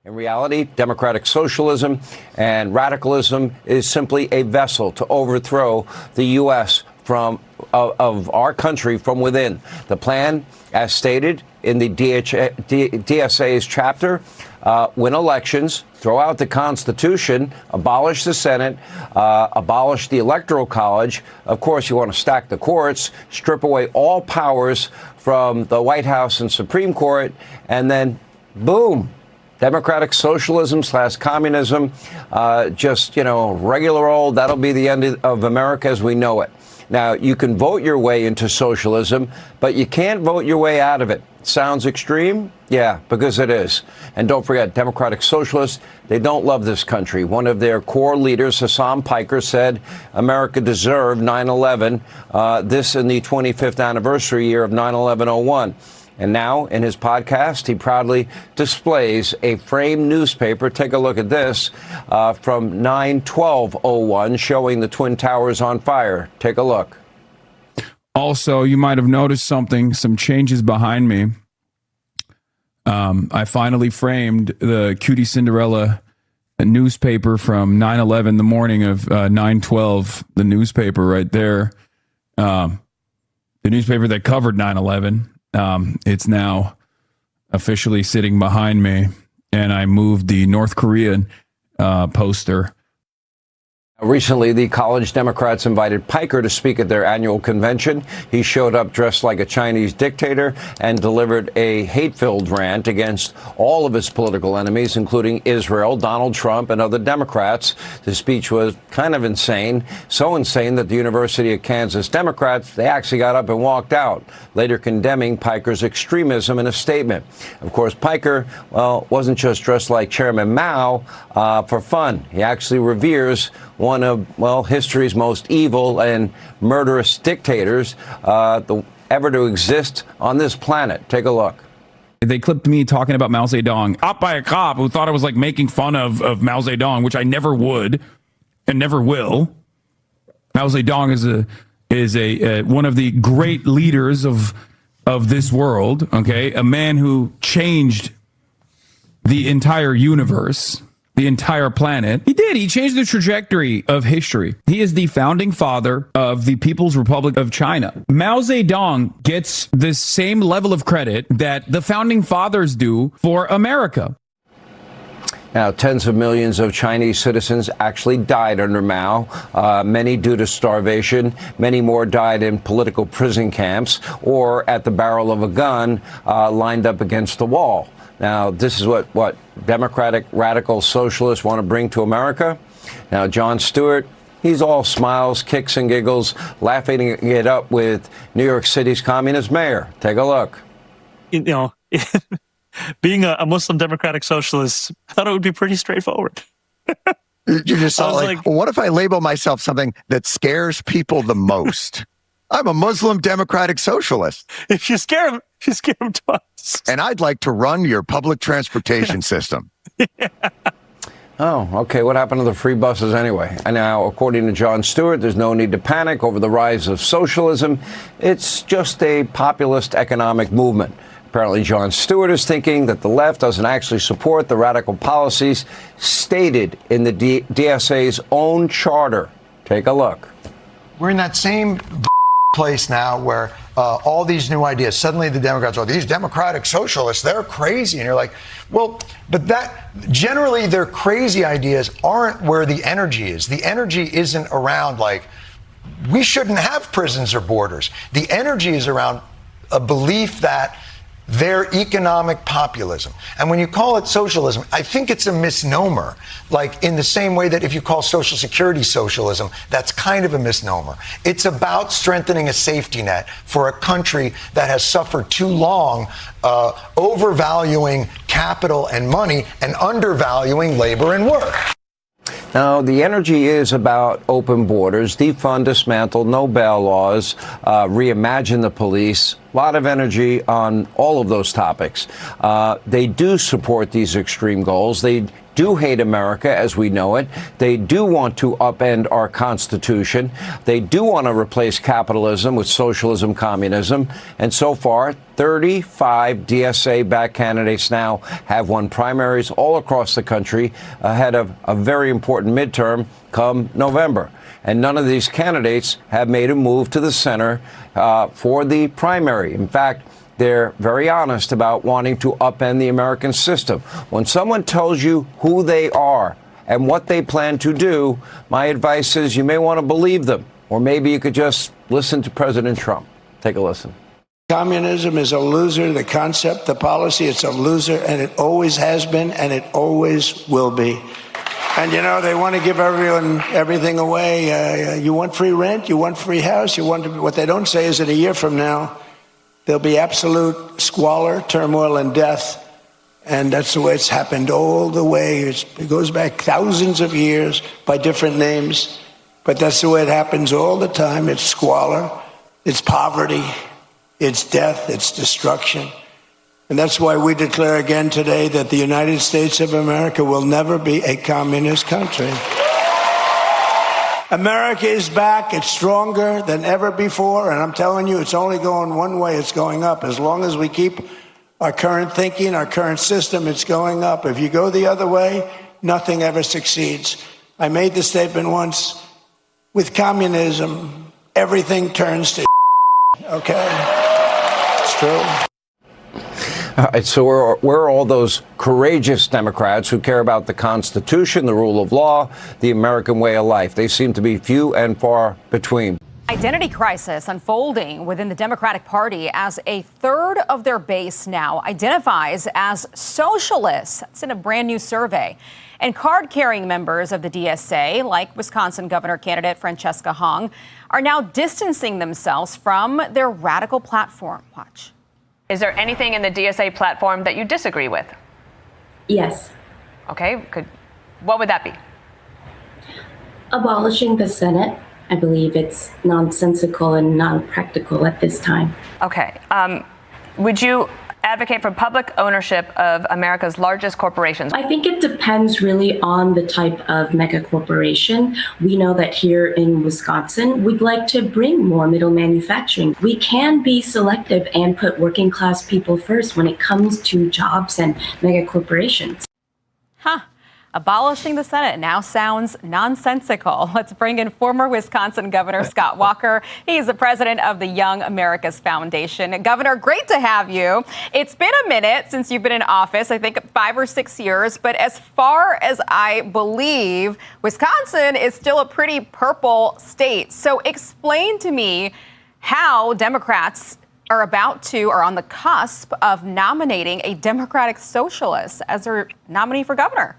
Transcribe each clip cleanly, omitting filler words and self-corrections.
In reality, democratic socialism and radicalism is simply a vessel to overthrow the U.S. of our country from within. The plan, as stated in the DSA's chapter, win elections, throw out the Constitution, abolish the Senate, abolish the Electoral College. Of course, you want to stack the courts, strip away all powers from the White House and Supreme Court, and then, boom, democratic socialism / communism, regular old, that'll be the end of America as we know it. Now, you can vote your way into socialism, but you can't vote your way out of it. Sounds extreme? Yeah, because it is. And don't forget, democratic socialists, they don't love this country. One of their core leaders, Hassan Piker, said America deserved 9/11, this in the 25th anniversary year of 9/11/01. And now, in his podcast, he proudly displays a framed newspaper. Take a look at this from 9/12/01, showing the Twin Towers on fire. Take a look. Also, you might have noticed some changes behind me. I finally framed the Cutie Cinderella newspaper from 9/11, the morning of 9/12, the newspaper right there. The newspaper that covered 9/11. It's now officially sitting behind me, and I moved the North Korean poster. Recently, the college Democrats invited Piker to speak at their annual convention. He showed up dressed like a Chinese dictator and delivered a hate-filled rant against all of his political enemies, including Israel, Donald Trump, and other Democrats. The speech was kind of insane, so insane that the University of Kansas Democrats, they actually got up and walked out, later condemning Piker's extremism in a statement. Of course, Piker, wasn't just dressed like Chairman Mao for fun. He actually reveres one of, history's most evil and murderous dictators ever to exist on this planet. Take a look. They clipped me talking about Mao Zedong, up by a cop who thought I was like making fun of Mao Zedong, which I never would and never will. Mao Zedong is a one of the great leaders of this world. Okay, a man who changed the entire universe. The entire planet. He did. He changed the trajectory of history. He is the founding father of the People's Republic of China. Mao Zedong gets the same level of credit that the founding fathers do for America. Now, tens of millions of Chinese citizens actually died under Mao, many due to starvation. Many more died in political prison camps or at the barrel of a gun lined up against the wall. Now, this is what democratic radical socialists want to bring to America. Now, Jon Stewart, he's all smiles, kicks and giggles, laughing it up with New York City's communist mayor. Take a look. Being a Muslim democratic socialist, I thought it would be pretty straightforward. You just saw like, well, what if I label myself something that scares people the most? I'm a Muslim democratic socialist. If you scare them twice. And I'd like to run your public transportation system. Yeah. Oh, okay. What happened to the free buses anyway? And now, according to Jon Stewart, there's no need to panic over the rise of socialism. It's just a populist economic movement. Apparently, Jon Stewart is thinking that the left doesn't actually support the radical policies stated in the DSA's own charter. Take a look. We're in that same place now where all these new ideas, suddenly the Democrats are, these democratic socialists, they're crazy. And you're like, well, but that generally their crazy ideas aren't where the energy is. The energy isn't around like, we shouldn't have prisons or borders. The energy is around a belief that they're economic populism. And when you call it socialism, I think it's a misnomer. Like in the same way that if you call Social Security socialism, that's kind of a misnomer. It's about strengthening a safety net for a country that has suffered too long, overvaluing capital and money and undervaluing labor and work. Now, the energy is about open borders, defund, dismantle, no bail laws, reimagine the police. lot of energy on all of those topics. They do support these extreme goals. They do hate America as we know it. They do want to upend our Constitution. They do want to replace capitalism with socialism, communism. And so far, 35 DSA-backed candidates now have won primaries all across the country ahead of a very important midterm come November. And none of these candidates have made a move to the center for the primary. In fact, they're very honest about wanting to upend the American system. When someone tells you who they are and what they plan to do, my advice is you may want to believe them, or maybe you could just listen to President Trump. Take a listen. Communism is a loser. The concept, the policy, it's a loser, and it always has been, and it always will be. And, you know, they want to give everyone everything away. You want free rent, you want free house, you want to, what they don't say is that a year from now, there'll be absolute squalor, turmoil, and death. And that's the way it's happened all the way. It goes back thousands of years by different names. But that's the way it happens all the time. It's squalor, it's poverty, it's death, it's destruction. And that's why we declare again today that the United States of America will never be a communist country. America is back. It's stronger than ever before. And I'm telling you, it's only going one way. It's going up. As long as we keep our current thinking, our current system, it's going up. If you go the other way, nothing ever succeeds. I made the statement once, with communism, everything turns to okay? It's true. All right, so where are all those courageous Democrats who care about the Constitution, the rule of law, the American way of life? They seem to be few and far between. Identity crisis unfolding within the Democratic Party as a third of their base now identifies as socialists. That's in a brand new survey. And card-carrying members of the DSA, like Wisconsin governor candidate Francesca Hong, are now distancing themselves from their radical platform. Watch. Is there anything in the DSA platform that you disagree with? Yes. Okay, what would that be? Abolishing the Senate. I believe it's nonsensical and non-practical at this time. Okay. Would you advocate for public ownership of America's largest corporations? I think it depends really on the type of mega corporation. We know that here in Wisconsin, we'd like to bring more middle manufacturing. We can be selective and put working class people first when it comes to jobs and mega corporations. Abolishing the Senate now sounds nonsensical. Let's bring in former Wisconsin Governor Scott Walker. He's the president of the Young America's Foundation. Governor, great to have you. It's been a minute since you've been in office, I think 5 or 6 years. But as far as I believe, Wisconsin is still a pretty purple state. So explain to me how Democrats are on the cusp of nominating a Democratic socialist as their nominee for governor.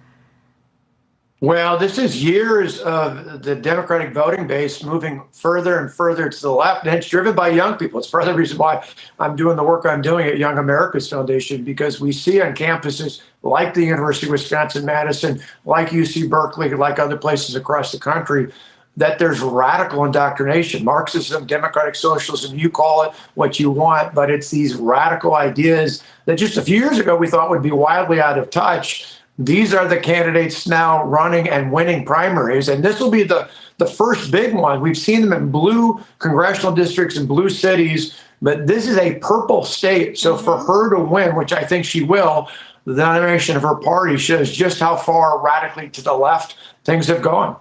Well, this is years of the Democratic voting base moving further and further to the left, and it's driven by young people. It's part of the reason why I'm doing the work I'm doing at Young America's Foundation, because we see on campuses like the University of Wisconsin-Madison, like UC Berkeley, like other places across the country, that there's radical indoctrination, Marxism, democratic socialism, you call it what you want, but it's these radical ideas that just a few years ago we thought would be wildly out of touch. These are the candidates now running and winning primaries, and this will be the first big one. We've seen them in blue congressional districts and blue cities, but this is a purple state. So for her to win, which I think she will, the nomination of her party shows just how far radically to the left things have gone.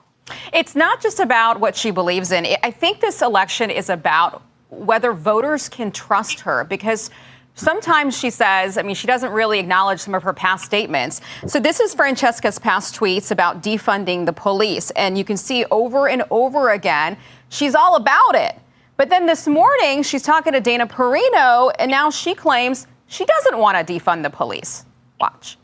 It's not just about what she believes in. I think this election is about whether voters can trust her, because sometimes she says, she doesn't really acknowledge some of her past statements. So this is Francesca's past tweets about defunding the police. And you can see over and over again, she's all about it. But then this morning, she's talking to Dana Perino, and now she claims she doesn't want to defund the police. Watch.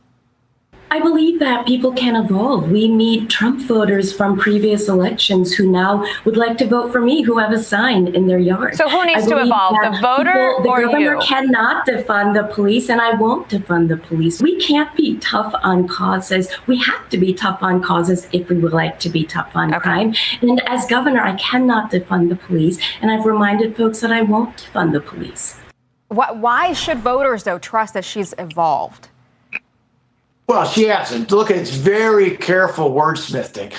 I believe that people can evolve. We meet Trump voters from previous elections who now would like to vote for me, who have a sign in their yard. So who needs to evolve, the voter or you? The governor cannot defund the police, and I won't defund the police. We can't be tough on causes. We have to be tough on causes if we would like to be tough on crime. And as governor, I cannot defund the police, and I've reminded folks that I won't defund the police. Why should voters, though, trust that she's evolved? Well, she hasn't. Look, it's very careful wordsmithing.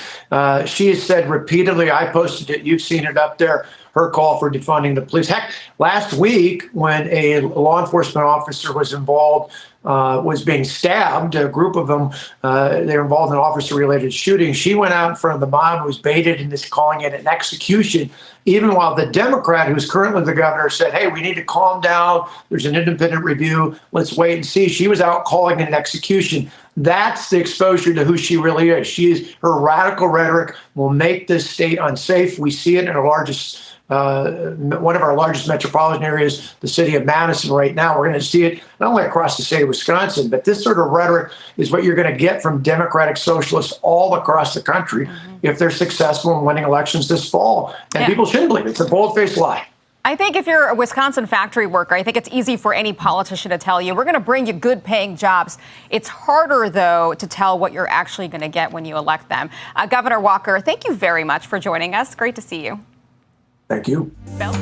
She has said repeatedly, I posted it, you've seen it up there, her call for defunding the police. Heck, last week when a law enforcement officer was involved, was being stabbed, a group of them, they were involved in an officer-related shooting. She went out in front of the mob, who was baited into calling it an execution, even while the Democrat, who's currently the governor, said, hey, we need to calm down. There's an independent review. Let's wait and see. She was out calling it an execution. That's the exposure to who she really is. Her radical rhetoric will make this state unsafe. We see it in our largest one of our largest metropolitan areas, the city of Madison right now. We're going to see it not only across the state of Wisconsin, but this sort of rhetoric is what you're going to get from Democratic socialists all across the country if they're successful in winning elections this fall. And people shouldn't believe it. It's a bold-faced lie. I think if you're a Wisconsin factory worker, I think it's easy for any politician to tell you, we're going to bring you good paying jobs. It's harder, though, to tell what you're actually going to get when you elect them. Governor Walker, thank you very much for joining us. Great to see you. Thank you. Bill?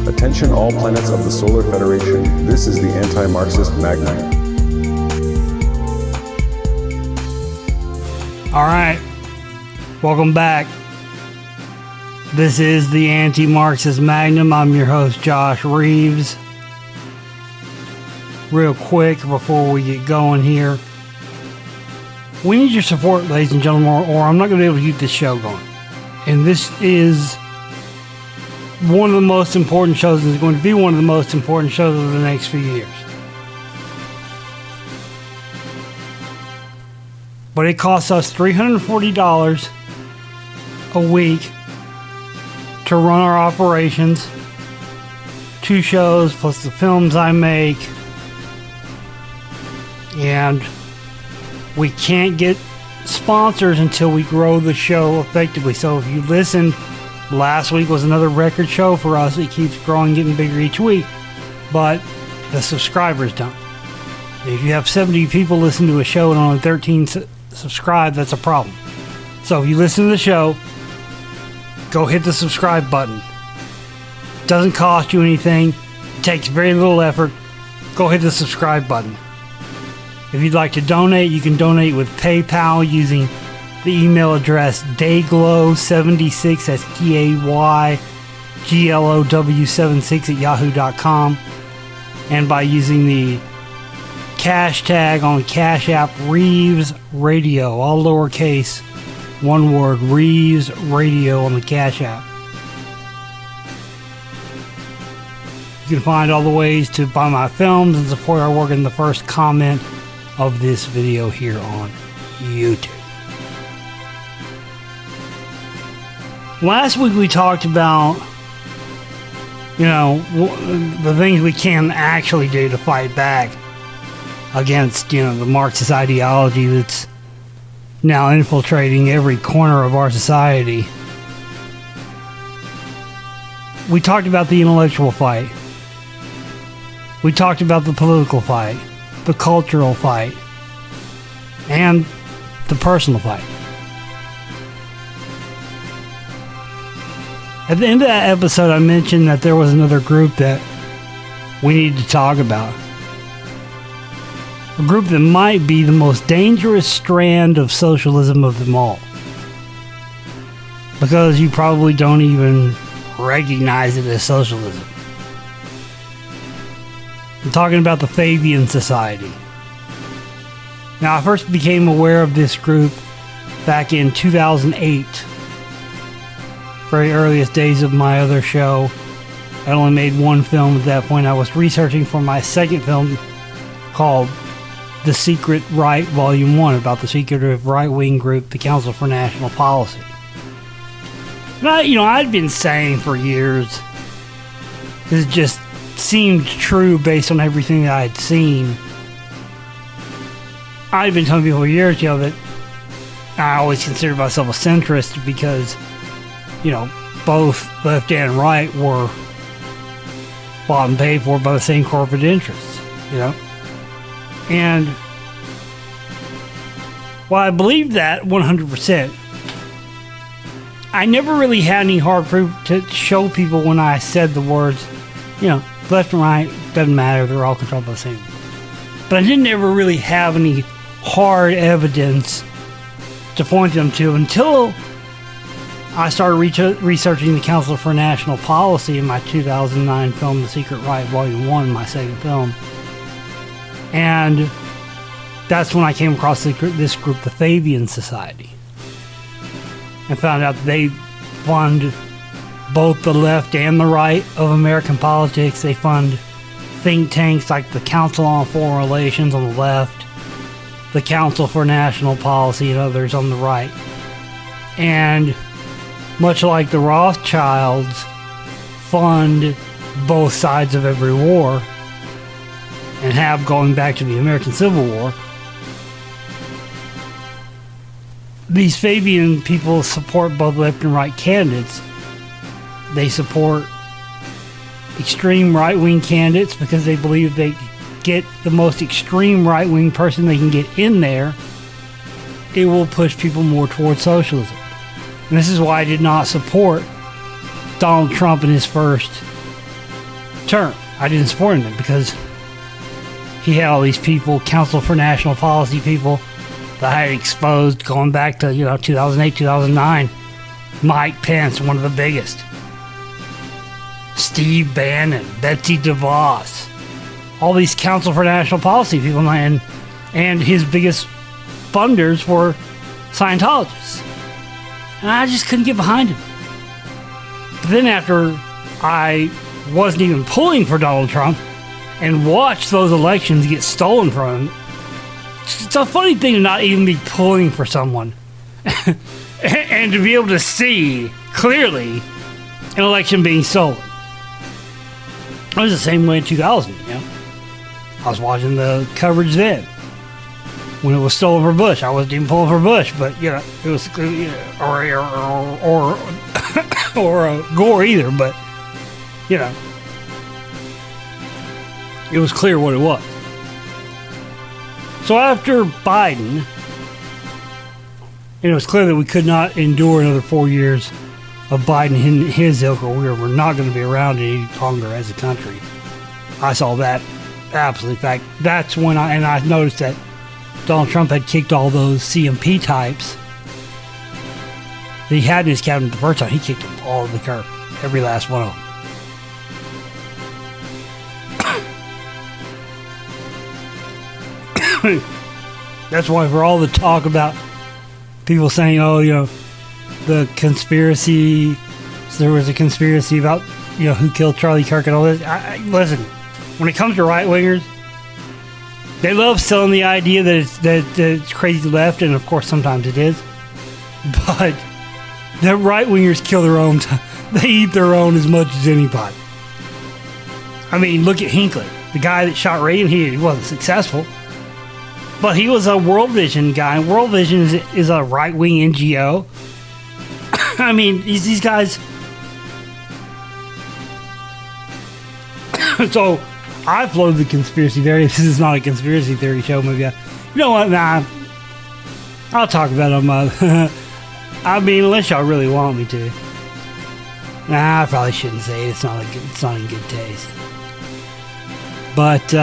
Attention all planets of the Solar Federation, this is the Anti-Marxist Magnum. All right, welcome back. This is the Anti-Marxist Magnum. I'm your host, Josh Reeves. Real quick before we get going here, we need your support, ladies and gentlemen, or I'm not going to be able to keep this show going. And this is one of the most important shows, and is going to be one of the most important shows of the next few years. But it costs us $340 a week to run our operations, 2 shows plus the films I make, and we can't get sponsors until we grow the show effectively. So if you listen, last week was another record show for us. It keeps growing, getting bigger each week, but the subscribers don't. If you have 70 people listen to a show and only 13 subscribe, that's a problem. So if you listen to the show, go hit the subscribe button. Doesn't cost you anything. It takes very little effort. Go hit the subscribe button. If you'd like to donate, you can donate with PayPal using the email address dayglow76, that's DAYGLOW76 at yahoo.com, and by using the cash tag on Cashapp-reevesradio, all lowercase, one word, Reeves Radio on the Cash App. You can find all the ways to buy my films and support our work in the first comment of this video here on YouTube. Last week we talked about, the things we can actually do to fight back against, the Marxist ideology that's now infiltrating every corner of our society. We talked about the intellectual fight. We talked about the political fight, the cultural fight, and the personal fight. At the end of that episode, I mentioned that there was another group that we needed to talk about. A group that might be the most dangerous strand of socialism of them all. Because you probably don't even recognize it as socialism. I'm talking about the Fabian Society. Now, I first became aware of this group back in 2008. very earliest days of my other show. I only made one film at that point. I was researching for my second film called The Secret Right, Volume 1, about the secretive right-wing group, the Council for National Policy. And I'd been saying for years, it just seemed true based on everything that I'd seen. I've been telling people for years, that I always considered myself a centrist because, both left and right were bought and paid for by the same corporate interests, And while I believe that 100%, I never really had any hard proof to show people when I said the words, left and right, doesn't matter, they're all controlled by the same. But I didn't ever really have any hard evidence to point them to until I started researching the Council for National Policy in my 2009 film, The Secret Right, Volume 1, my second film. And that's when I came across this group, the Fabians Society, and found out they fund both the left and the right of American politics. They fund think tanks like the Council on Foreign Relations on the left, the Council for National Policy, and others on the right. And much like the Rothschilds fund both sides of every war and have going back to the American Civil War, these Fabian people support both left and right candidates. They support extreme right-wing candidates because they believe they get the most extreme right-wing person they can get in there, it will push people more towards socialism. And this is why I did not support Donald Trump in his first term. I didn't support him because he had all these people, Council for National Policy people, that I had exposed going back to 2008, 2009. Mike Pence, one of the biggest. Steve Bannon, Betsy DeVos, all these Council for National Policy people, and his biggest funders were Scientologists. And I just couldn't get behind him. But then after I wasn't even pulling for Donald Trump and watched those elections get stolen from him, it's a funny thing to not even be pulling for someone and to be able to see clearly an election being stolen. It was the same way in 2000, I was watching the coverage then when it was stolen for Bush. I wasn't even pulling for Bush, but it was or Gore either, but it was clear what it was. So after Biden, it was clear that we could not endure another 4 years of Biden and his ilk, or we're not going to be around any longer as a country. I saw that absolutely. In fact, that's when I noticed that Donald Trump had kicked all those CMP types that he had in his cabinet the first time. He kicked them all to the curb, every last one of them. That's why for all the talk about people saying, the conspiracy, there was a conspiracy about, who killed Charlie Kirk and all this. Listen, when it comes to right-wingers, they love selling the idea that it's crazy left, and of course sometimes it is. But the right-wingers kill their own. They eat their own as much as anybody. I mean, look at Hinckley, the guy that shot Reagan. He wasn't successful, but he was a World Vision guy. World Vision is a right-wing NGO. I mean, these guys. So I floated the conspiracy theory. This is not a conspiracy theory show. Maybe you know what? Nah, I'll talk about them. I mean, unless y'all really want me to. Nah, I probably shouldn't say it. It's not in good taste. But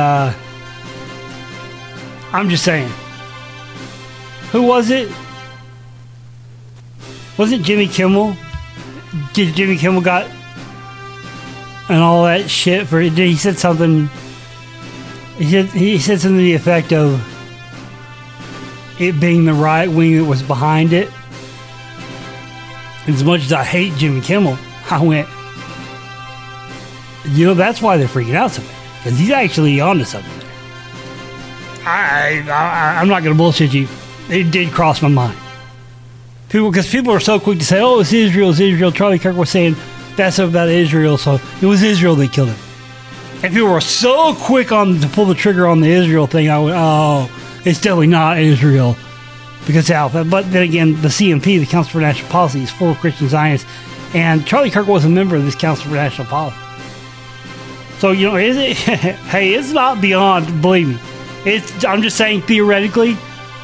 I'm just saying. Who was it? Was it Jimmy Kimmel? Did Jimmy Kimmel got and all that shit for it? He said something. He said something to the effect of it being the right wing that was behind it. As much as I hate Jimmy Kimmel, I went, that's why they're freaking out so bad. Because he's actually onto something there. I'm not going to bullshit you. It did cross my mind. Because people are so quick to say, oh, it's Israel, it's Israel. Charlie Kirk was saying that's about Israel, so it was Israel that killed him. And people were so quick to pull the trigger on the Israel thing, I went, oh, it's definitely not Israel. Because Alpha. But then again, the CNP, the Council for National Policy, is full of Christian Zionists. And Charlie Kirk was a member of this Council for National Policy. So, hey, it's not beyond, believe me. I'm just saying theoretically,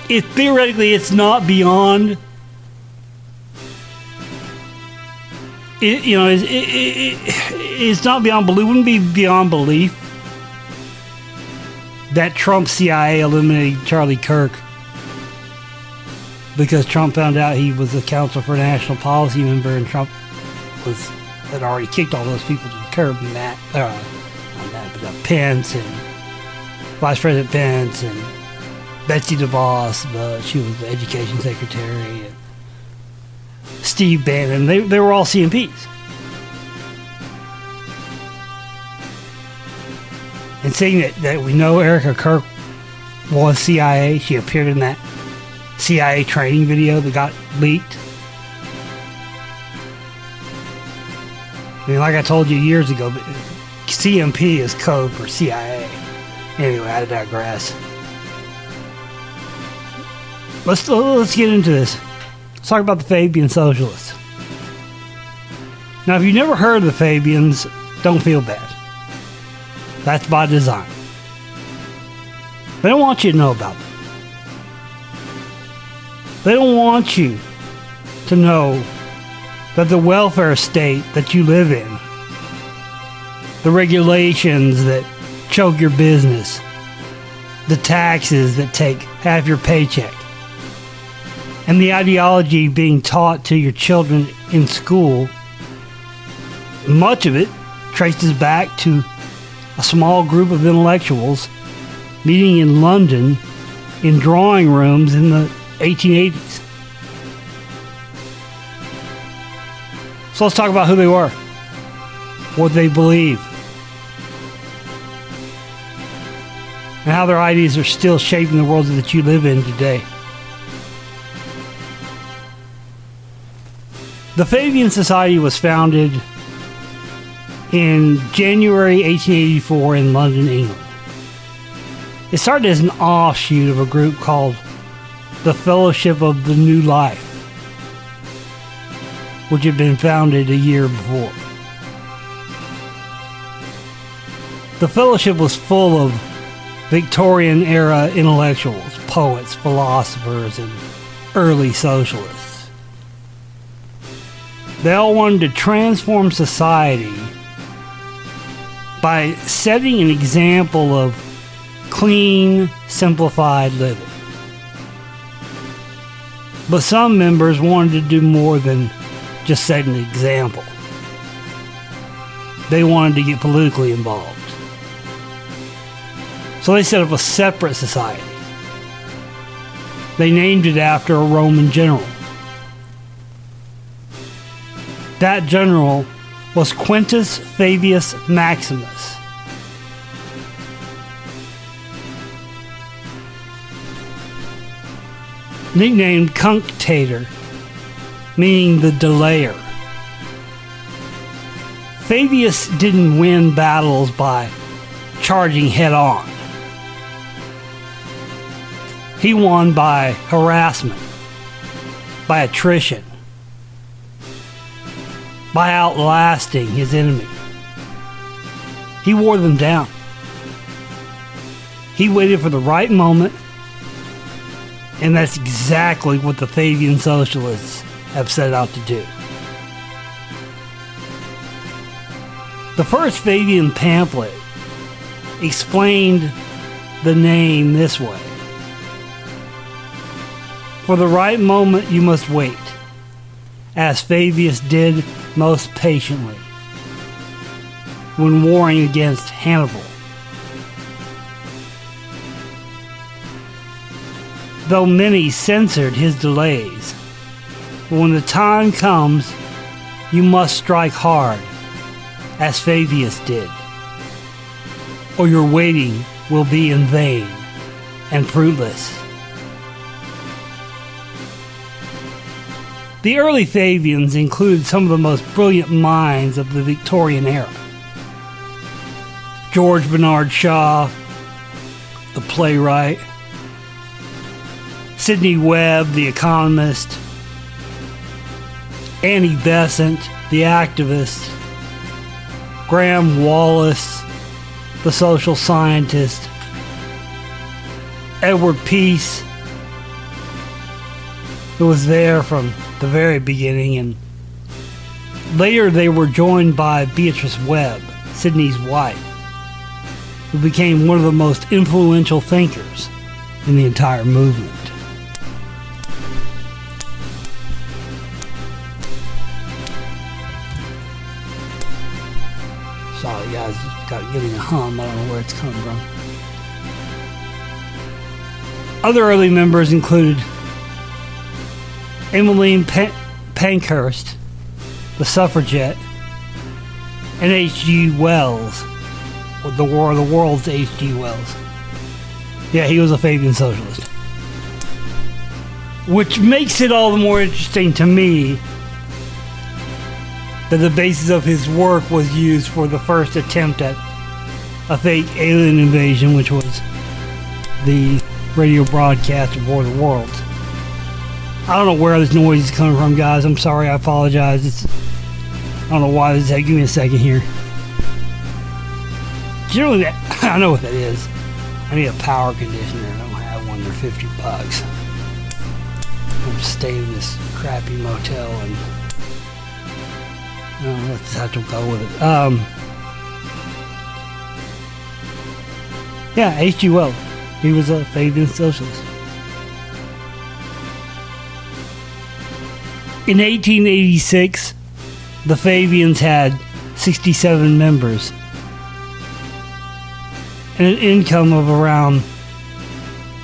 it's not beyond. It's not beyond belief. It wouldn't be beyond belief that Trump's CIA eliminated Charlie Kirk because Trump found out he was a Council for National Policy member, and Trump had already kicked all those people to the curb. Pence and Vice President Pence and Betsy DeVos, she was the Education Secretary, and Steve Bannon. They were all CMPs. And saying that we know Erica Kirk was CIA, she appeared in that CIA training video that got leaked. I mean, like I told you years ago, CMP is code for CIA. Anyway, I digress. Let's get into this. Let's talk about the Fabian socialists. Now, if you've never heard of the Fabians, don't feel bad. That's by design. They don't want you to know about them. They don't want you to know that the welfare state that you live in, the regulations that choke your business, the taxes that take half your paycheck, and the ideology being taught to your children in school, much of it traces back to a small group of intellectuals meeting in London in drawing rooms in the 1880s. So let's talk about who they were, what they believe, and how their ideas are still shaping the world that you live in today. The Fabian Society was founded in January 1884 in London, England. It started as an offshoot of a group called the Fellowship of the New Life, which had been founded a year before. The Fellowship was full of Victorian-era intellectuals, poets, philosophers, and early socialists. They all wanted to transform society by setting an example of clean, simplified living. But some members wanted to do more than just set an example. They wanted to get politically involved. So they set up a separate society. They named it after a Roman general. That general was Quintus Fabius Maximus. Nicknamed Cunctator, meaning the delayer. Fabius didn't win battles by charging head on. He won by harassment, by attrition, by outlasting his enemy. He wore them down. He waited for the right moment, and that's exactly what the Fabian socialists have set out to do. The first Fabian pamphlet explained the name this way: for the right moment you must wait, as Fabius did most patiently when warring against Hannibal. Though many censored his delays, But when the time comes, you must strike hard, as Fabius did, or your waiting will be in vain and fruitless. The early Fabians included some of the most brilliant minds of the Victorian era. George Bernard Shaw, the playwright, Sidney Webb, the economist, Annie Besant, the activist, Graham Wallace, the social scientist, Edward Peace, who was there from the very beginning, and later they were joined by Beatrice Webb, Sidney's wife, who became one of the most influential thinkers in the entire movement. Sorry guys, got getting a hum, I don't know where it's coming from. Other early members included Emmeline Pankhurst, the suffragette, and H.G. Wells, the War of the Worlds H.G. Wells. Yeah, he was a Fabian socialist. Which makes it all the more interesting to me that the basis of his work was used for the first attempt at a fake alien invasion, which was the radio broadcast of War of the Worlds. I don't know where this noise is coming from, guys. I'm sorry, I apologize. I don't know why this is. Give me a second here. Generally, I know what that is. I need a power conditioner. I don't have one. They're $50. I'm staying in this crappy motel, and let's have to go with it. Yeah, H.G. Wells. He was a Fabian socialist. In 1886, the Fabians had 67 members and an income of around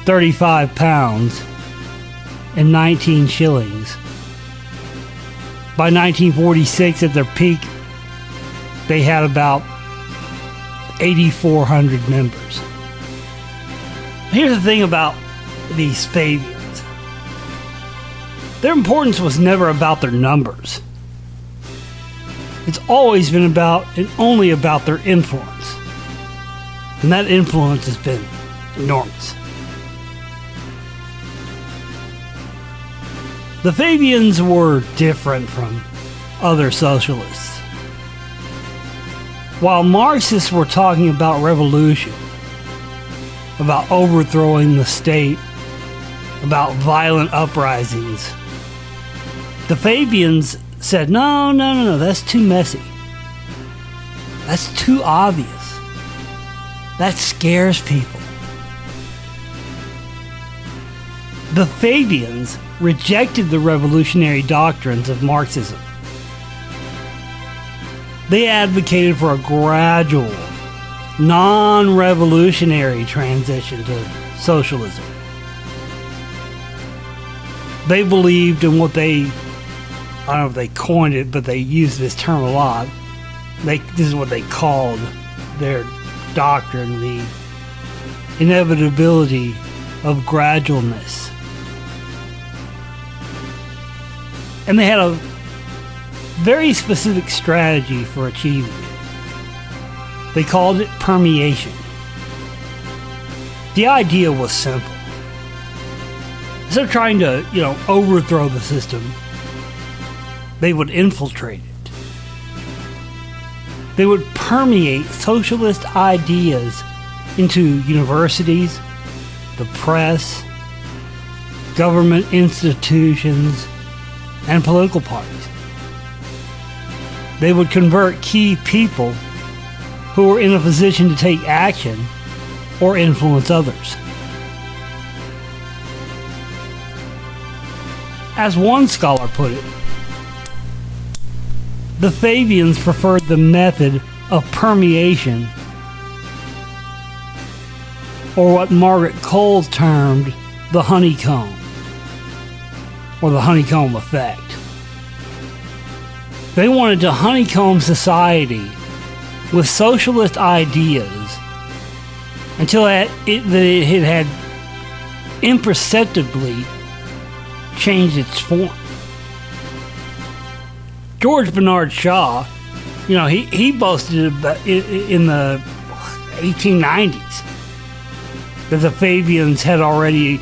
£35 and 19 shillings. By 1946, at their peak, they had about 8,400 members. Here's the thing about these Fabians. Their importance was never about their numbers. It's always been about and only about their influence. And that influence has been enormous. The Fabians were different from other socialists. While Marxists were talking about revolution, about overthrowing the state, about violent uprisings, the Fabians said, no, that's too messy. That's too obvious. That scares people. The Fabians rejected the revolutionary doctrines of Marxism. They advocated for a gradual, non-revolutionary transition to socialism. They believed in what I don't know if they coined it, but they used this term a lot. This is what they called their doctrine, the inevitability of gradualness. And they had a very specific strategy for achieving it. They called it permeation. The idea was simple. Instead of trying to, overthrow the system, they would infiltrate it. They would permeate socialist ideas into universities, the press, government institutions, and political parties. They would convert key people who were in a position to take action or influence others. As one scholar put it, the Fabians preferred the method of permeation, or what Margaret Cole termed the honeycomb, or the honeycomb effect. They wanted to honeycomb society with socialist ideas until it had imperceptibly changed its form. George Bernard Shaw, he boasted in the 1890s that the Fabians had already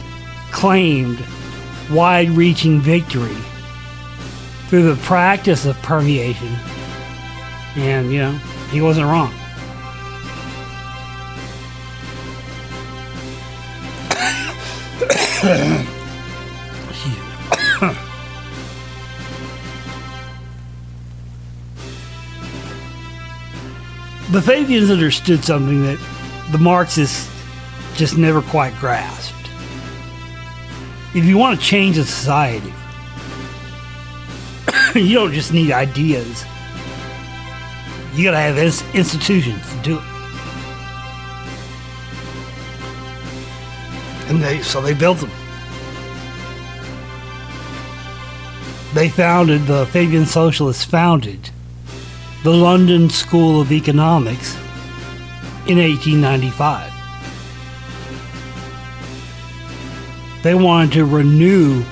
claimed wide-reaching victory through the practice of permeation. And, he wasn't wrong. The Fabians understood something that the Marxists just never quite grasped. If you want to change a society, you don't just need ideas. You gotta have institutions to do it. And so they built them. The Fabian Socialists founded the London School of Economics in 1895. They wanted to renew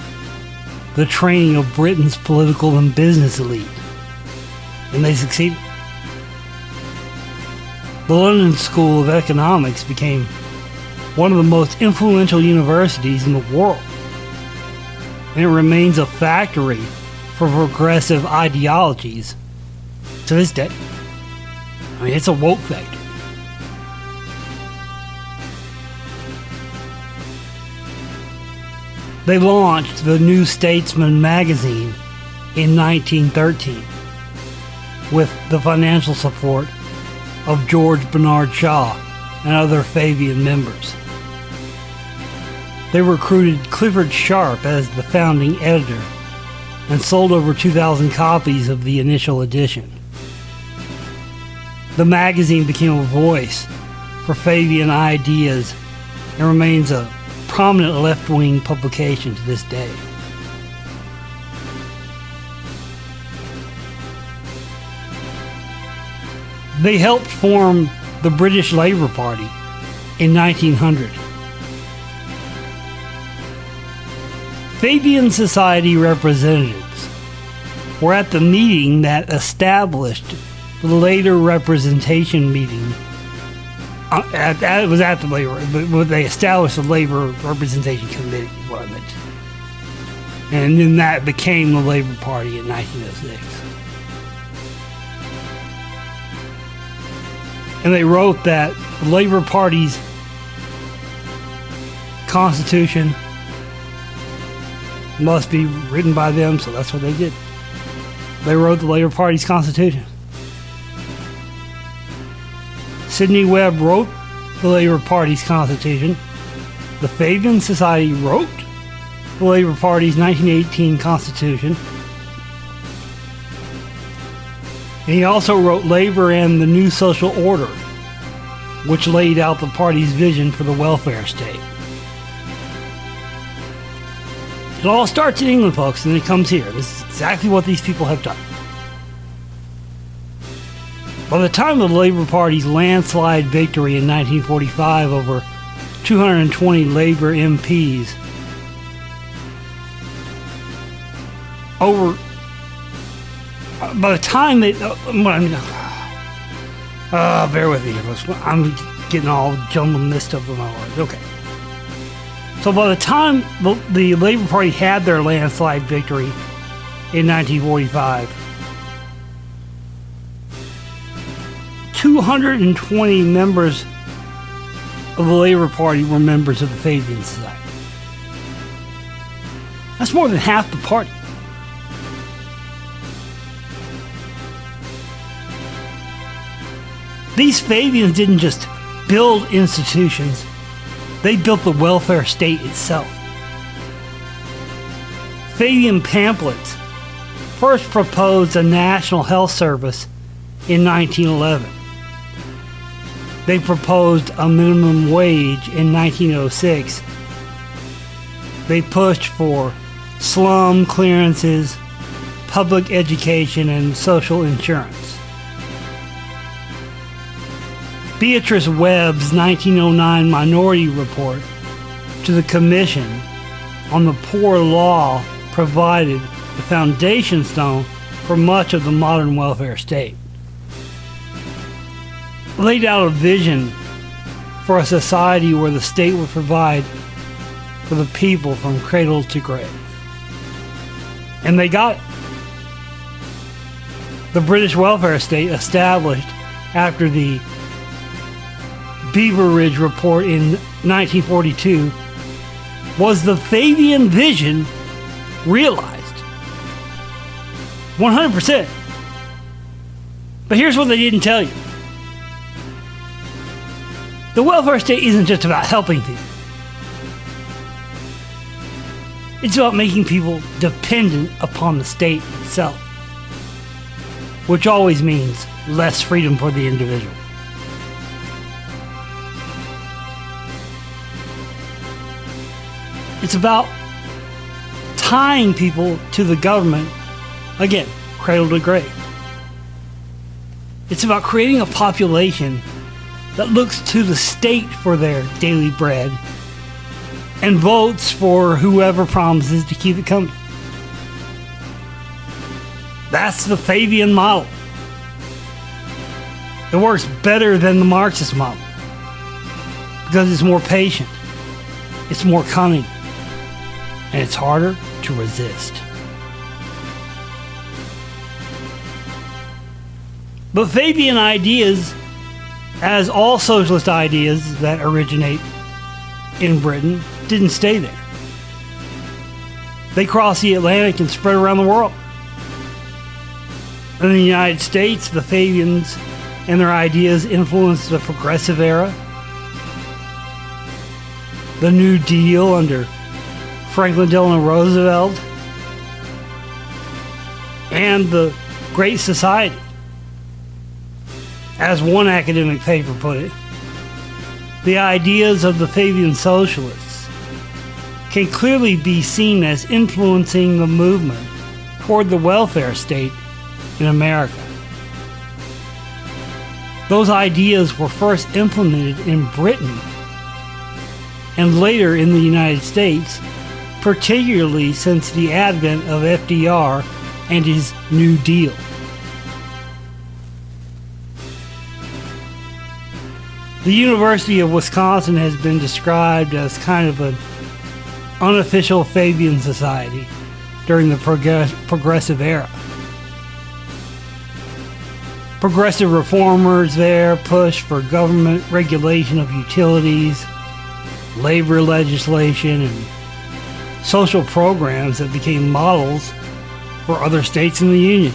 the training of Britain's political and business elite, and they succeeded. The London School of Economics became one of the most influential universities in the world, and it remains a factory for progressive ideologies to this day. I mean, it's a woke factory. They launched the New Statesman magazine in 1913 with the financial support of George Bernard Shaw and other Fabian members. They recruited Clifford Sharp as the founding editor and sold over 2,000 copies of the initial edition. The magazine became a voice for Fabian ideas and remains a prominent left-wing publication to this day. They helped form the British Labour Party in 1900. Fabian Society representatives were at the meeting that established the later representation meeting. It was at the labor, but they established the Labor Representation Committee, is what I meant. And then that became the Labour Party in 1906. And they wrote that the Labour Party's constitution must be written by them, so that's what they did. They wrote the Labour Party's constitution. Sidney Webb wrote the Labour Party's constitution. The Fabian Society wrote the Labour Party's 1918 constitution. And he also wrote Labour and the New Social Order, which laid out the party's vision for the welfare state. It all starts in England, folks, and it comes here. This is exactly what these people have done. By the time of the Labour Party's landslide victory in 1945 over 220 Labour MPs, by the time they, bear with me, I'm getting all jumbled messed up with my words. Okay. So by the time the Labour Party had their landslide victory in 1945, 220 members of the Labour Party were members of the Fabian Society. That's more than half the party. These Fabians didn't just build institutions, they built the welfare state itself. Fabian pamphlets first proposed a national health service in 1911. They proposed a minimum wage in 1906. They pushed for slum clearances, public education, and social insurance. Beatrice Webb's 1909 Minority Report to the Commission on the Poor Law provided the foundation stone for much of the modern welfare state. Laid out a vision for a society where the state would provide for the people from cradle to grave. And they got it. The British welfare state, established after the Beaver Ridge Report in 1942, was the Fabian vision realized. 100%. But here's what they didn't tell you. The welfare state isn't just about helping people. It's about making people dependent upon the state itself, which always means less freedom for the individual. It's about tying people to the government, again, cradle to grave. It's about creating a population that looks to the state for their daily bread and votes for whoever promises to keep it coming. That's the Fabian model. It works better than the Marxist model because it's more patient, it's more cunning, and it's harder to resist. But Fabian ideas, as all socialist ideas that originate in Britain, didn't stay there. They crossed the Atlantic and spread around the world. In the United States, the Fabians and their ideas influenced the Progressive Era, the New Deal under Franklin Delano Roosevelt, and the Great Society. As one academic paper put it, the ideas of the Fabian socialists can clearly be seen as influencing the movement toward the welfare state in America. Those ideas were first implemented in Britain and later in the United States, particularly since the advent of FDR and his New Deal. The University of Wisconsin has been described as kind of an unofficial Fabian society during the Progressive Era. Progressive reformers there pushed for government regulation of utilities, labor legislation, and social programs that became models for other states in the Union.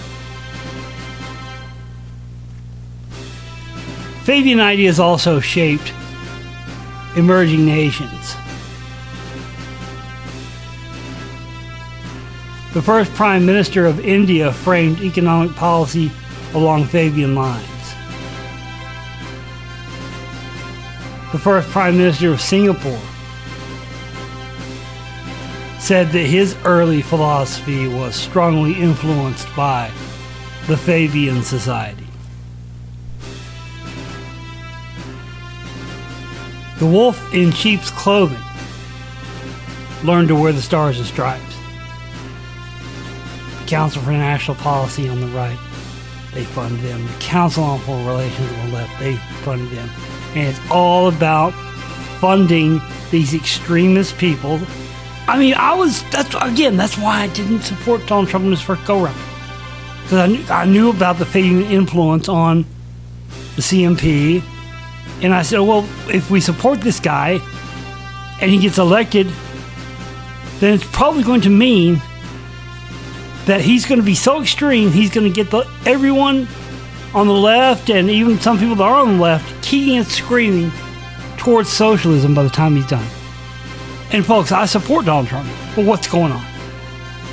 Fabian ideas also shaped emerging nations. The first Prime Minister of India framed economic policy along Fabian lines. The first Prime Minister of Singapore said that his early philosophy was strongly influenced by the Fabian Society. The wolf in sheep's clothing learned to wear the stars and stripes. The Council for National Policy on the right, they funded them. The Council on Foreign Relations on the left, they funded them. And it's all about funding these extremist people. I mean, that's why I didn't support Donald Trump in his first go-round. Because I knew about the Fabian influence on the CMP. And I said, well, if we support this guy and he gets elected, then it's probably going to mean that he's going to be so extreme, he's going to get everyone on the left and even some people that are on the left kicking and screaming towards socialism by the time he's done. And folks, I support Donald Trump. But what's going on?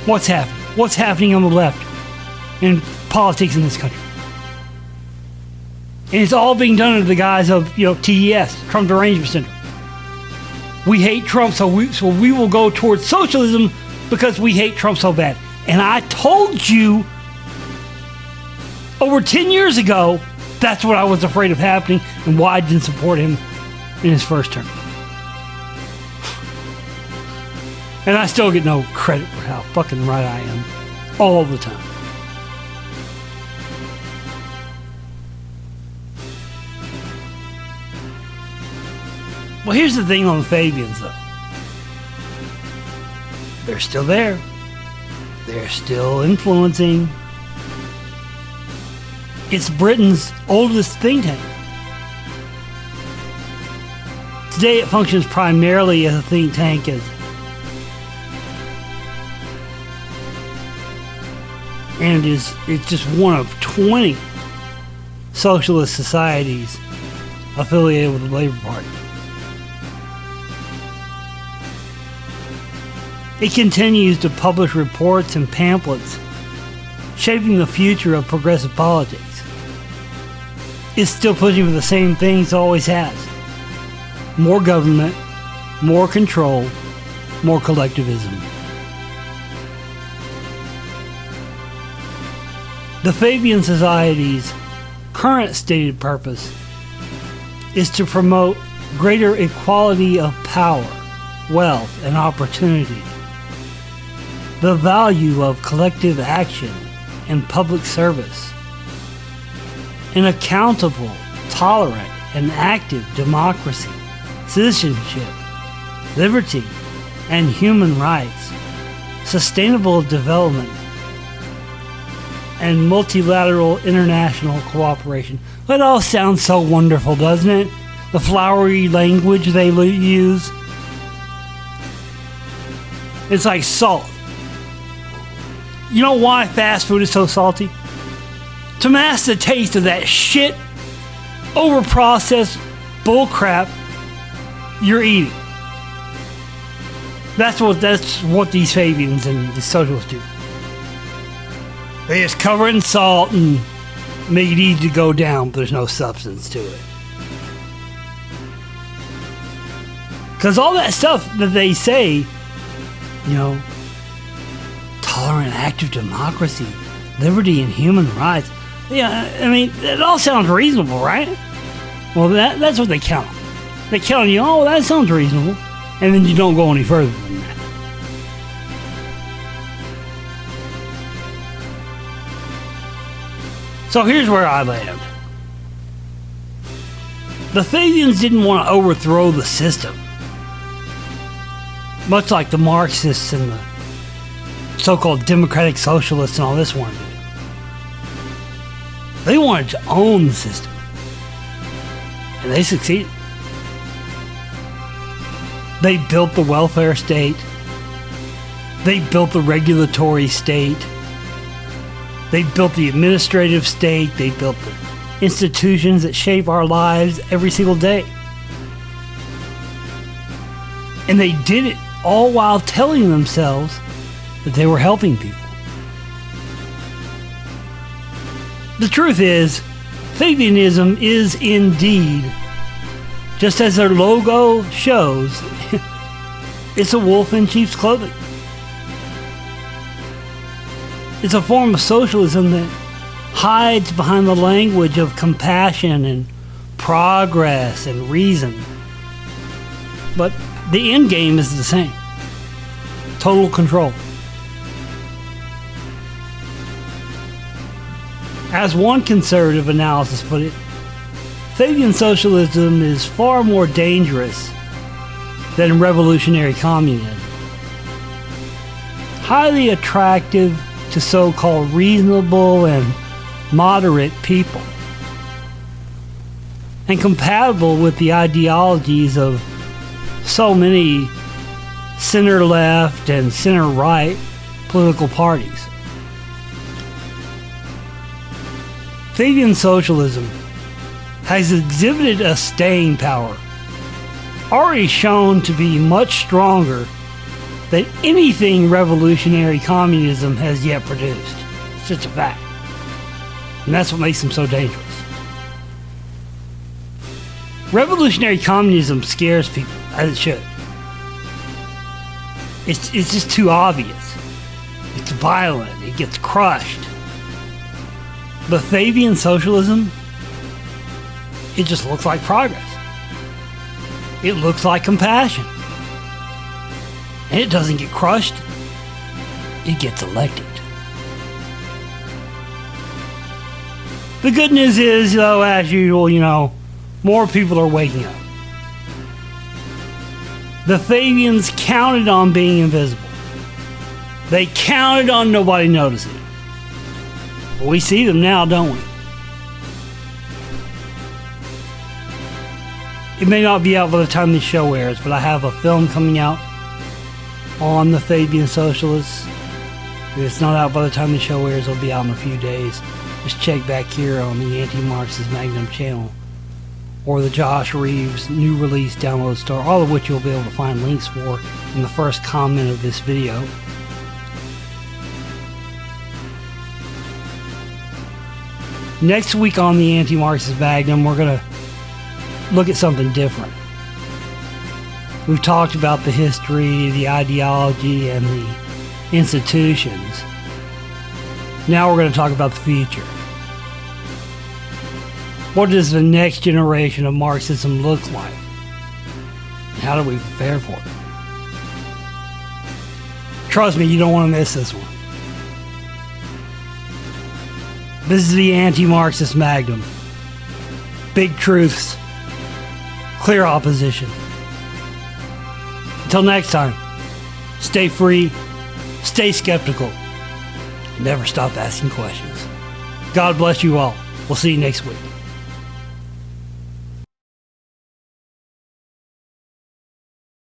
What's happening? What's happening on the left in politics in this country? And it's all being done under the guise of, TDS, Trump Derangement Syndrome. We hate Trump, so we will go towards socialism because we hate Trump so bad. And I told you over 10 years ago, that's what I was afraid of happening and why I didn't support him in his first term. And I still get no credit for how fucking right I am all the time. Well, here's the thing on the Fabians, though. They're still there. They're still influencing. It's Britain's oldest think tank. Today it functions primarily as a think tank and it's just one of 20 socialist societies affiliated with the Labour Party. It continues to publish reports and pamphlets shaping the future of progressive politics. It's still pushing for the same things it always has. More government, more control, more collectivism. The Fabian Society's current stated purpose is to promote greater equality of power, wealth, and opportunity, the value of collective action and public service, an accountable, tolerant, and active democracy, citizenship, liberty, and human rights, sustainable development, and multilateral international cooperation. That all sounds so wonderful, doesn't it? The flowery language they use. It's like salt. You know why fast food is so salty? To mask the taste of that shit, overprocessed bullcrap you're eating. That's what these Fabians and the socialists do. They just cover it in salt and make it easy to go down, but there's no substance to it. Because all that stuff that they say, you know, tolerant, active democracy, liberty, and human rights. Yeah, I mean, it all sounds reasonable, right? Well, that's what they count on. They count on you, oh, that sounds reasonable. And then you don't go any further than that. So here's where I land. The Fabians didn't want to overthrow the system, much like the Marxists and the so-called democratic socialists and all this wanted to do. They wanted to own the system, and they succeeded. They built the welfare state. They built the regulatory state. They built the administrative state. They built the institutions that shape our lives every single day. And they did it all while telling themselves that they were helping people. The truth is, Fabianism is indeed, just as their logo shows, it's a wolf in sheep's clothing. It's a form of socialism that hides behind the language of compassion and progress and reason. But the end game is the same. Total control. As one conservative analysis put it, Fabian socialism is far more dangerous than revolutionary communism. Highly attractive to so-called reasonable and moderate people, and compatible with the ideologies of so many center-left and center-right political parties. Fabian socialism has exhibited a staying power, already shown to be much stronger than anything revolutionary communism has yet produced. It's just a fact. And that's what makes them so dangerous. Revolutionary communism scares people, as it should. It's just too obvious. It gets violent, it gets crushed. But Fabian socialism, it just looks like progress. It looks like compassion. And it doesn't get crushed, it gets elected. The good news is, though, as usual, more people are waking up. The Fabians counted on being invisible. They counted on nobody noticing. We see them now, don't we? It may not be out by the time this show airs, but I have a film coming out on the Fabian Socialists. If it's not out by the time the show airs, it'll be out in a few days. Just check back here on the Anti-Marxist Magnum channel or the Josh Reeves new release download store, all of which you'll be able to find links for in the first comment of this video. Next week on the Anti-Marxist Magnum, we're going to look at something different. We've talked about the history, the ideology, and the institutions. Now we're going to talk about the future. What does the next generation of Marxism look like? And how do we prepare for it? Trust me, you don't want to miss this one. This is the Anti-Marxist Magnum. Big truths. Clear opposition. Until next time, stay free, stay skeptical, and never stop asking questions. God bless you all. We'll see you next week.